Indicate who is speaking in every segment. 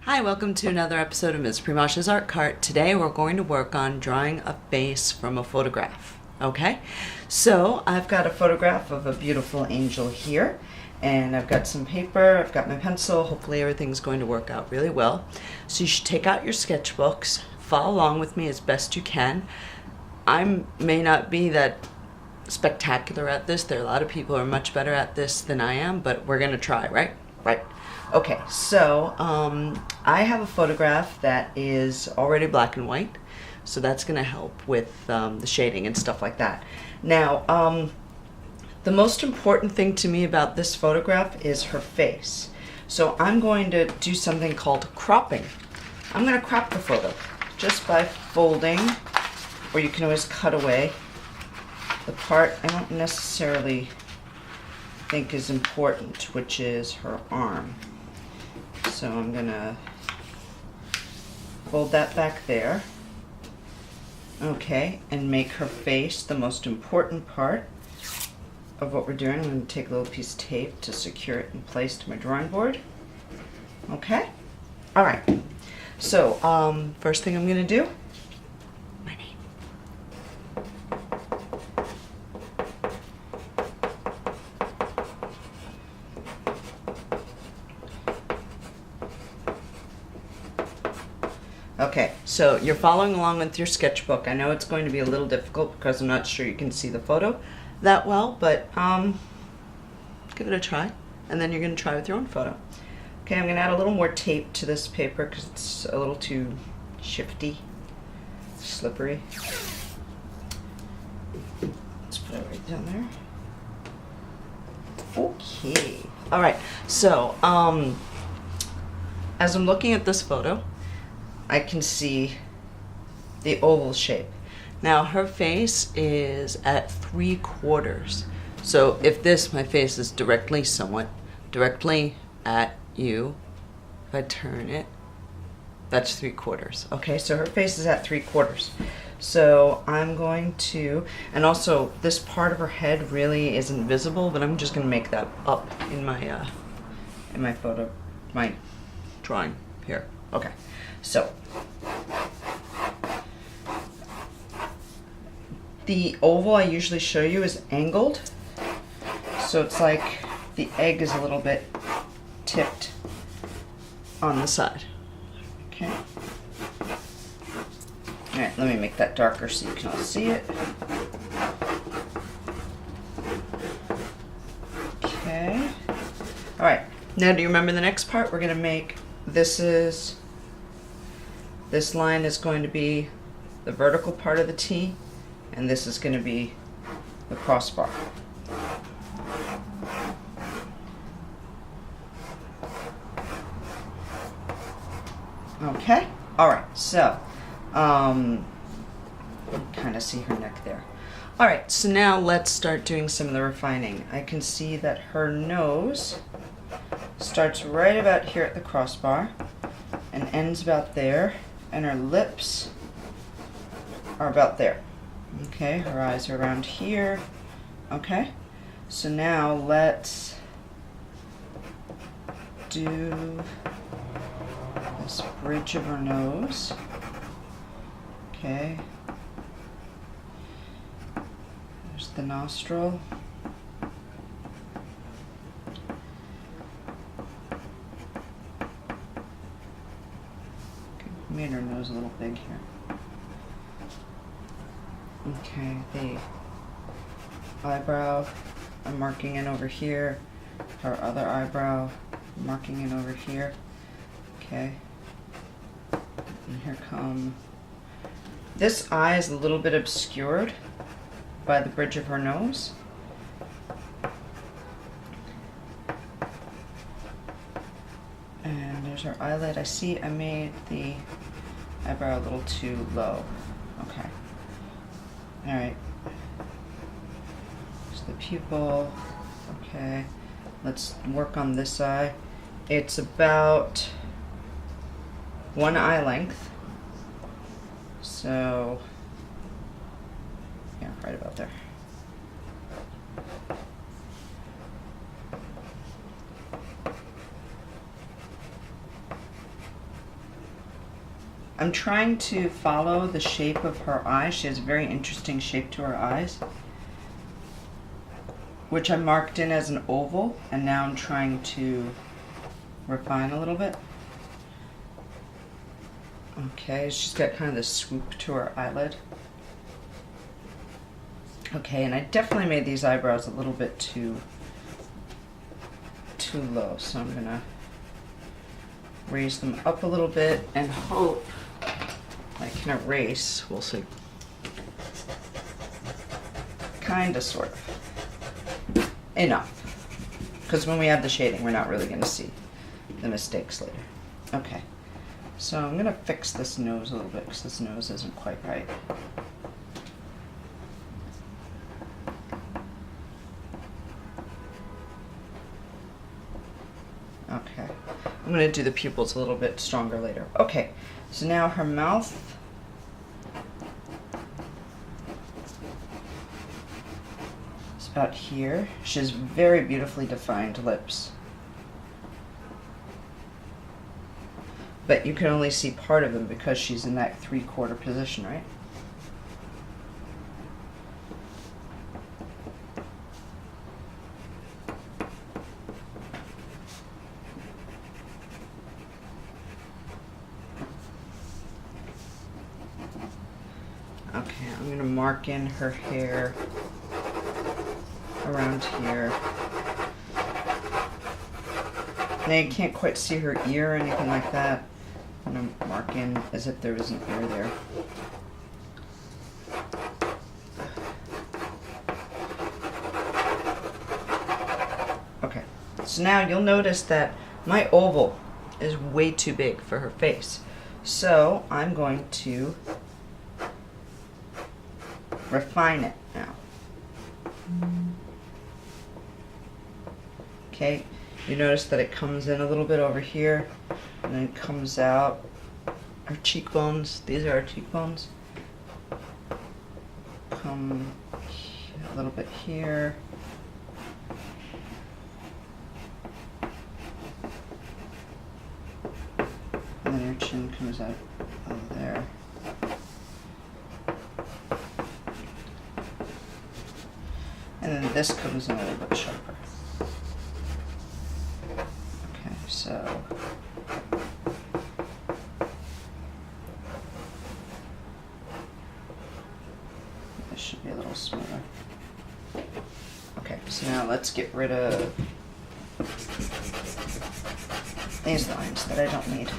Speaker 1: Hi, welcome to another episode of Ms. Primosch's Art Cart. Today we're going to work on drawing a face from a photograph. Okay, so I've got a photograph of a beautiful angel here, and I've got some paper, I've got my pencil. Hopefully everything's going to work out really well. So you should take out your sketchbooks, follow along with me as best you can. I may not be that spectacular at this. There are a lot of people who are much better at this than I am, but we're gonna try, right? Right. Okay, so I have a photograph that is already black and white, so that's gonna help with the shading and stuff like that. Now, the most important thing to me about this photograph is her face. So I'm going to do something called cropping. I'm gonna crop the photo just by folding, or you can always cut away the part I don't necessarily think is important, which is her arm. So I'm gonna fold that back there, okay, and make her face the most important part of what we're doing. I'm gonna take a little piece of tape to secure it in place to my drawing board. Okay, all right. So first thing I'm gonna do, my name. Okay, so you're following along with your sketchbook. I know it's going to be a little difficult because I'm not sure you can see the photo that well, but give it a try, and then you're going to try with your own photo. Okay, I'm going to add a little more tape to this paper because it's a little too shifty, slippery. Let's put it right down there. Okay, all right, so as I'm looking at this photo, I can see the oval shape. Now her face is at 3/4. So if my face is somewhat directly at you, if I turn it, that's 3/4. Okay, so her face is at 3/4. So I'm going to, and also this part of her head really isn't visible, but I'm just gonna make that up in my photo, my drawing here. Okay. So, the oval I usually show you is angled, so it's like the egg is a little bit tipped on the side. Okay. All right, let me make that darker so you can all see it. Okay. All right, now do you remember the next part? We're gonna make, this line is going to be the vertical part of the T, and this is going to be the crossbar. Okay, all right, so you can kind of see her neck there. All right, so now let's start doing some of the refining. I can see that her nose starts right about here at the crossbar and ends about there, and her lips are about there. Okay, her eyes are around here. Okay, so now let's do this bridge of her nose. Okay, there's the nostril. Made her nose a little big here. Okay, the eyebrow, I'm marking in over here. Her other eyebrow, I'm marking in over here. Okay. And here come. This eye is a little bit obscured by the bridge of her nose. And there's her eyelid. I see I made the eyebrow a little too low. Okay. All right. There's the pupil. Okay. Let's work on this eye. It's about one eye length. So, yeah, right about there. I'm trying to follow the shape of her eyes. She has a very interesting shape to her eyes, which I marked in as an oval, and now I'm trying to refine a little bit. Okay, she's got kind of this swoop to her eyelid. Okay, and I definitely made these eyebrows a little bit too low, so I'm gonna raise them up a little bit and hope I can erase, we'll see. Kinda, sort of. Enough. Because when we add the shading, we're not really gonna see the mistakes later. Okay, so I'm gonna fix this nose a little bit because this nose isn't quite right. Okay, I'm going to do the pupils a little bit stronger later. Okay, so now her mouth. It's about here. She has very beautifully defined lips. But you can only see part of them because she's in that 3/4 position, right? Okay, I'm going to mark in her hair around here. Now you can't quite see her ear or anything like that. I'm going to mark in as if there was an ear there. Okay, so now you'll notice that my oval is way too big for her face. So I'm going to refine it now. Okay, you notice that it comes in a little bit over here and then comes out. Our cheekbones, these are our cheekbones. Come a little bit here. And then your chin comes out over there. And then this comes in a little bit sharper. Okay, so this should be a little smoother. Okay, so now let's get rid of these lines that I don't need.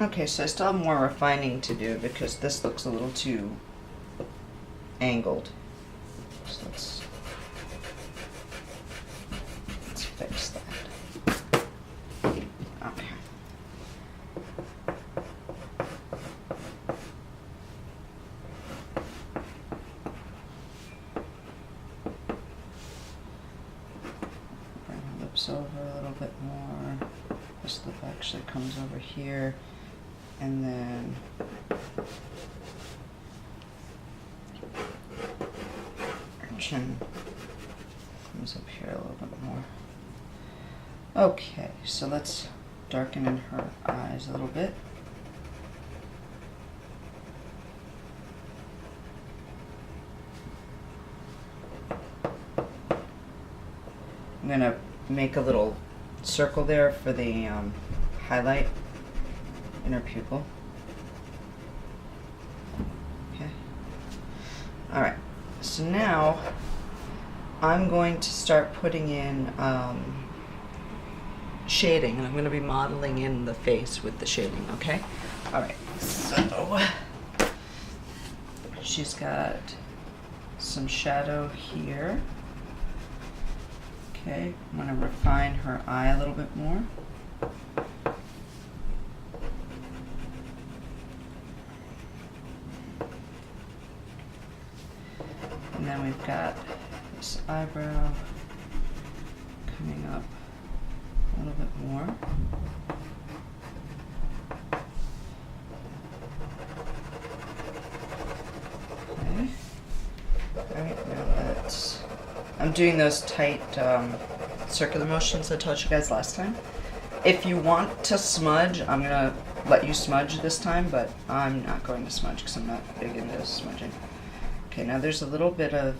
Speaker 1: Okay, so I still have more refining to do because this looks a little too angled. So let's fix that. Okay. Bring her lips over a little bit more. This lip actually comes over here. And then her chin comes up here a little bit more. Okay, so let's darken in her eyes a little bit. I'm gonna make a little circle there for the highlight. Inner pupil. Okay. All right. So now I'm going to start putting in shading, and I'm going to be modeling in the face with the shading. Okay. All right. So she's got some shadow here. Okay. I'm going to refine her eye a little bit more. And then we've got this eyebrow coming up a little bit more. Okay. All right, now let's I'm doing those tight circular motions I told you guys last time. If you want to smudge, I'm gonna let you smudge this time, but I'm not going to smudge because I'm not big into smudging. Okay, now there's a little bit of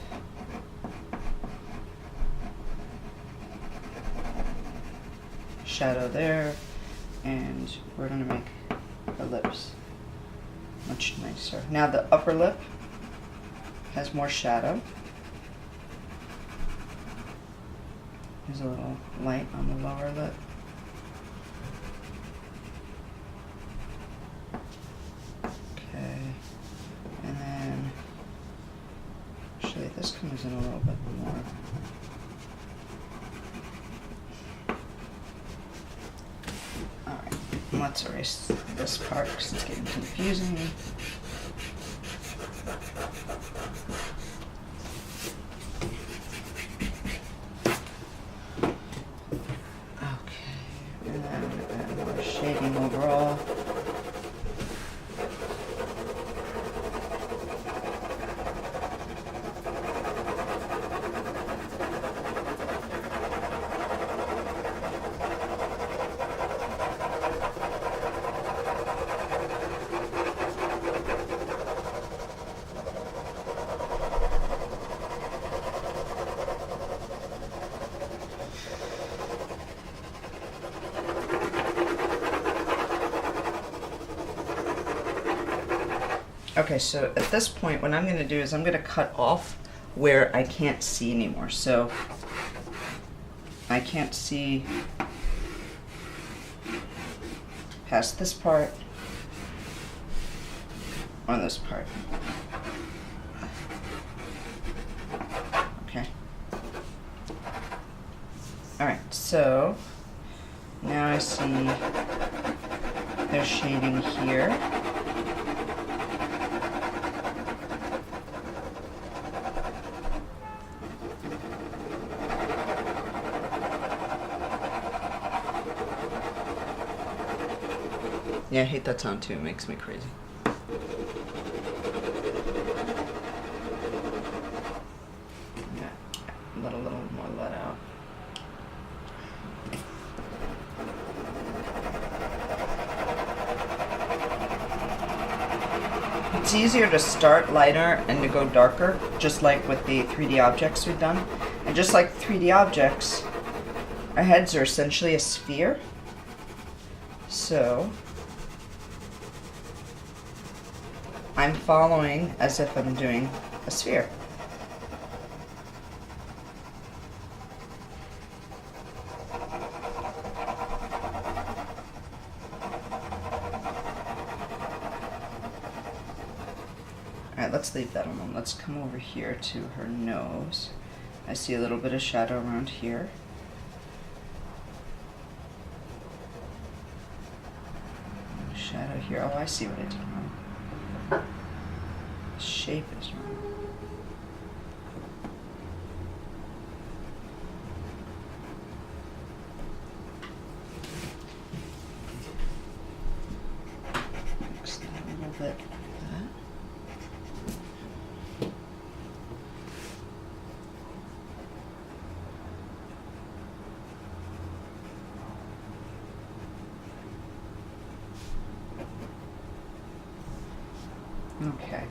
Speaker 1: shadow there, and we're gonna make the lips much nicer. Now the upper lip has more shadow. There's a little light on the lower lip. Okay, and then actually this comes in a little bit more. Alright, let's erase this part because it's getting confusing. Shading overall. Okay, so at this point, what I'm going to do is I'm going to cut off where I can't see anymore. So I can't see past this part or this part. Okay. Alright, so now I see there's shading here. Yeah, I hate that sound too. It makes me crazy. Yeah, let a little more let out. It's easier to start lighter and to go darker, just like with the 3D objects we've done. And just like 3D objects, our heads are essentially a sphere. So I'm following as if I'm doing a sphere. Alright, let's leave that alone. Let's come over here to her nose. I see a little bit of shadow around here. Shadow here. Oh, I see what I did wrong. Shape is wrong. Mix that a little bit like that. Okay.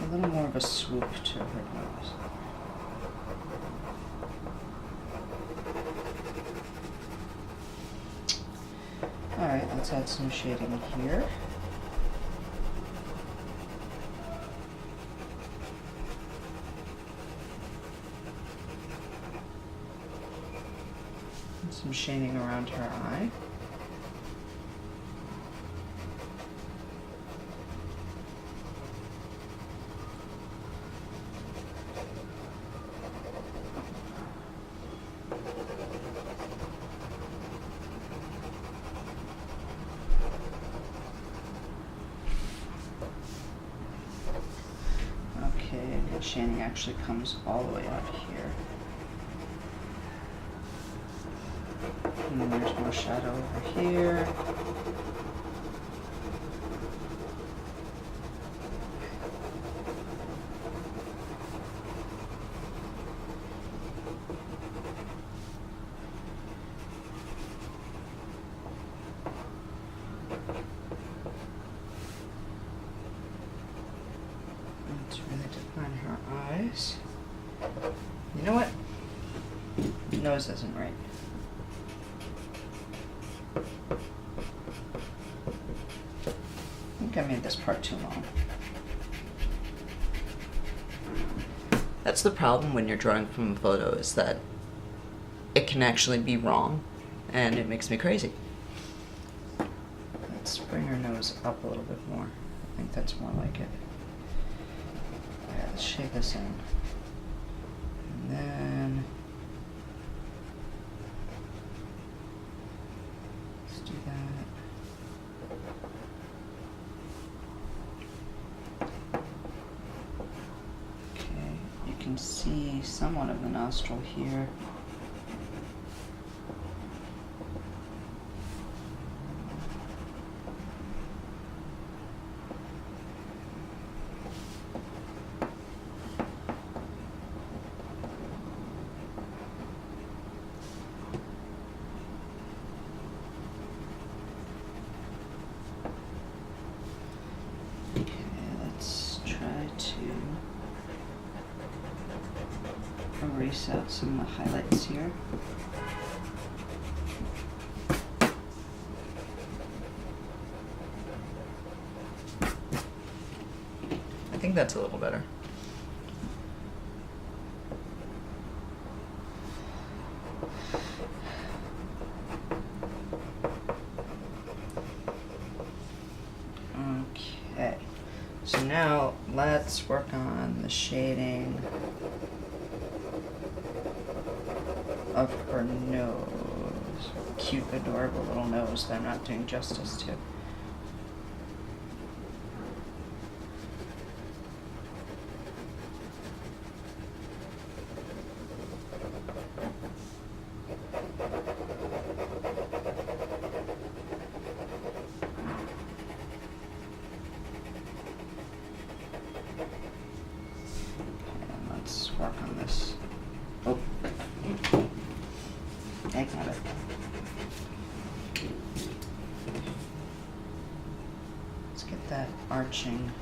Speaker 1: A little more of a swoop to her nose. Alright, let's add some shading here. And some shading around her eye. shading actually comes all the way out here. And then there's more shadow over here. Let's really define her eyes. You know what? Nose isn't right. I think I made this part too long. That's the problem when you're drawing from a photo, is that it can actually be wrong, and it makes me crazy. Let's bring her nose up a little bit more. I think that's more like it. Yeah, let's shade this in. And then let's do that. Okay, you can see somewhat of the nostril here. Erase out some of the highlights here. I think that's a little better. Okay, so now let's work on the shading of her nose. Cute, adorable little nose that I'm not doing justice to. And let's work on this. Oh. I got it. Let's get that arching.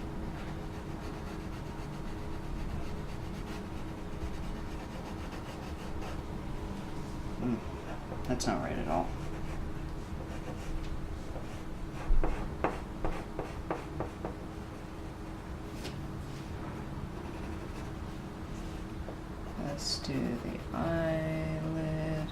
Speaker 1: That's not right at all. Let's do the eyelid.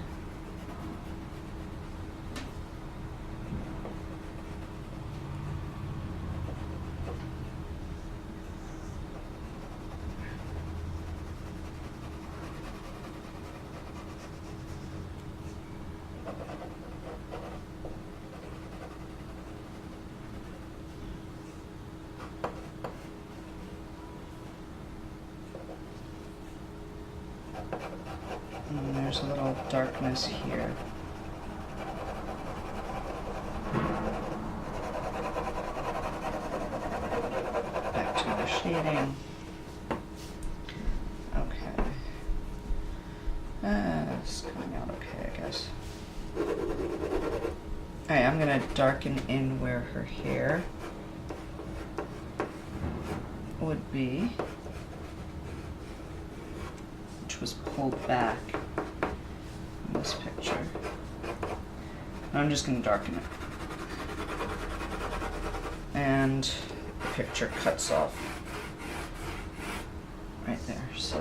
Speaker 1: And there's a little darkness here. Back to the shading. Okay. It's coming out okay, I guess. Alright, I'm gonna darken in where her hair would be, which was pulled back in this picture. And I'm just going to darken it. And the picture cuts off right there, so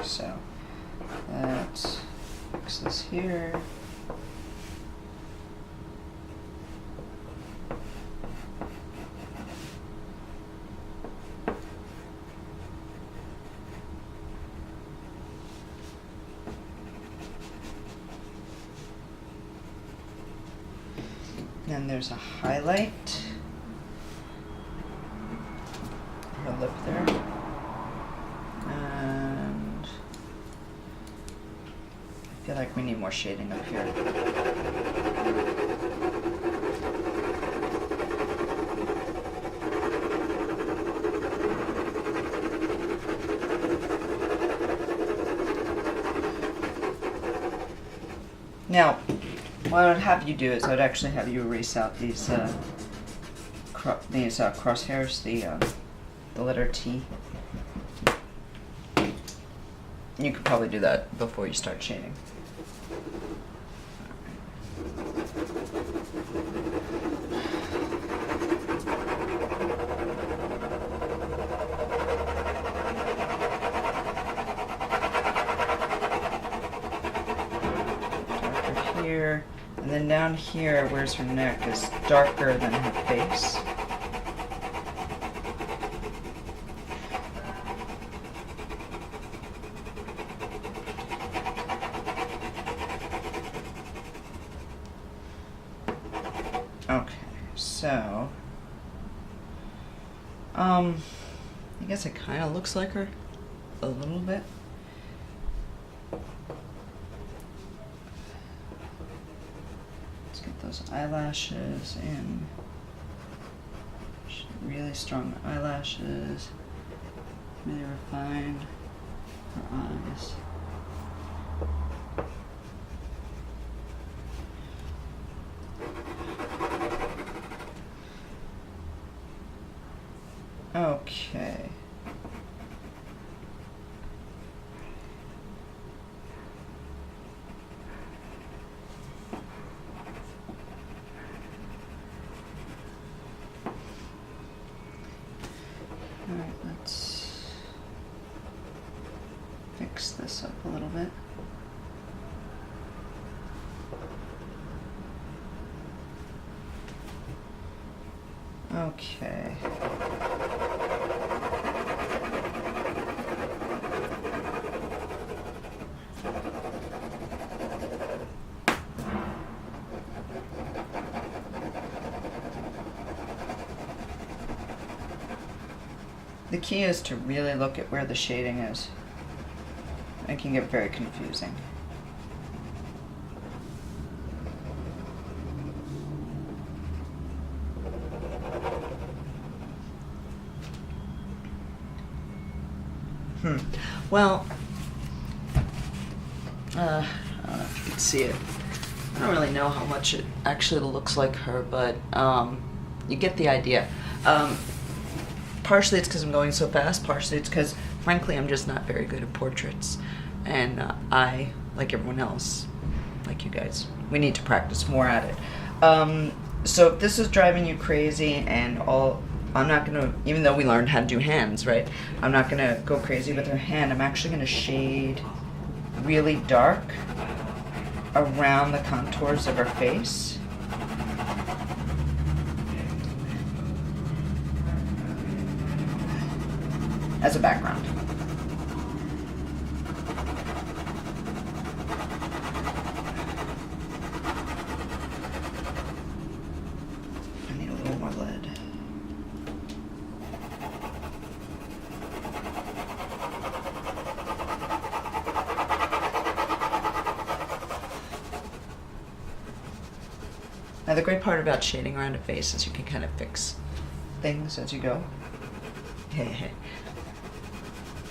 Speaker 1: so let's fix this here. Then there's a highlight. Her lip there. And I feel like we need more shading up here. Now, what I would have you do is I would actually have you erase out these crosshairs, the letter T. You could probably do that before you start shading. Darker here, and then down here, where's her neck, is darker than her face. Okay, so, I guess it kind of looks like her a little bit. Let's get those eyelashes in. Really strong eyelashes, really refined her eyes. Okay. All right, let's fix this up a little bit. Okay. The key is to really look at where the shading is. It can get very confusing. Well, I don't know if you can see it. I don't really know how much it actually looks like her, but you get the idea. Partially it's because I'm going so fast, partially it's because, frankly, I'm just not very good at portraits. And I, like everyone else, like you guys, we need to practice more at it. So if this is driving you crazy and all, I'm not going to, even though we learned how to do hands, right? I'm not going to go crazy with her hand. I'm actually going to shade really dark around the contours of her face. As a background. I need a little more lead. Now the great part about shading around a face is you can kind of fix things as you go. Hey.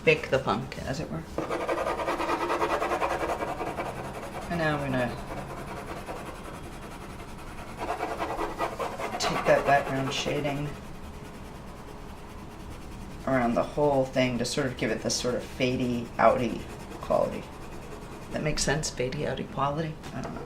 Speaker 1: Fake the funk, as it were. And now I'm gonna take that background shading around the whole thing to sort of give it this sort of fadey, outy quality. That makes sense? Fadey, outy quality? I don't know.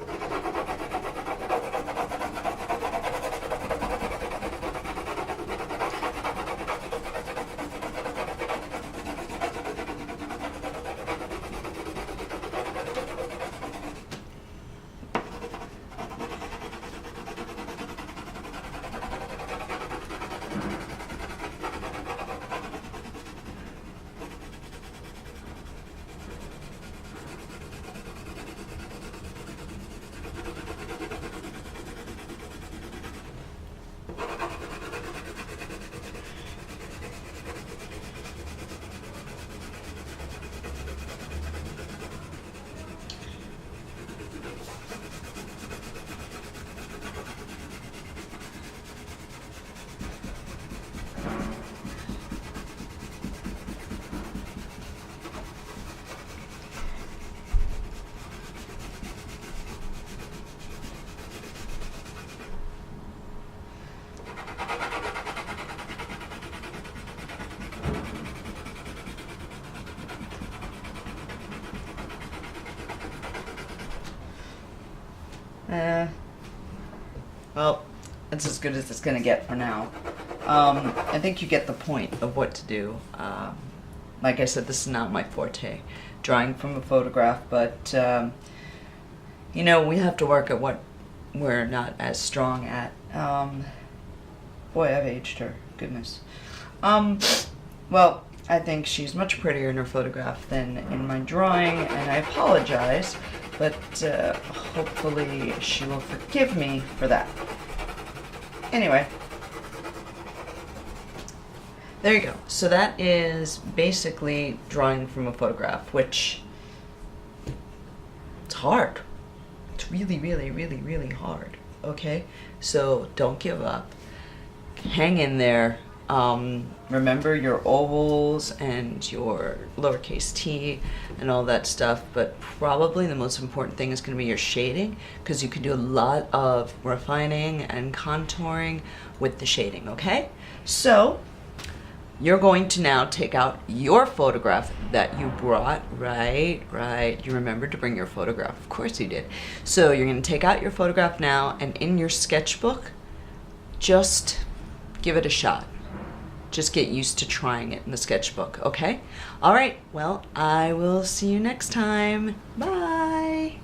Speaker 1: That's as good as it's gonna get for now. I think you get the point of what to do. Like I said, this is not my forte, drawing from a photograph, but you know, we have to work at what we're not as strong at. Boy, I've aged her. Goodness. Well, I think she's much prettier in her photograph than in my drawing, and I apologize, but hopefully she will forgive me for that. Anyway, there you go. So that is basically drawing from a photograph, which it's hard. It's really, really, really, really hard. Okay? So don't give up. Hang in there. Remember your ovals and your lowercase t and all that stuff, but probably the most important thing is going to be your shading, because you can do a lot of refining and contouring with the shading, okay? So you're going to now take out your photograph that you brought, right? You remembered to bring your photograph. Of course you did. So you're going to take out your photograph now, and in your sketchbook, just give it a shot. Just get used to trying it in the sketchbook, okay? All right, well, I will see you next time. Bye.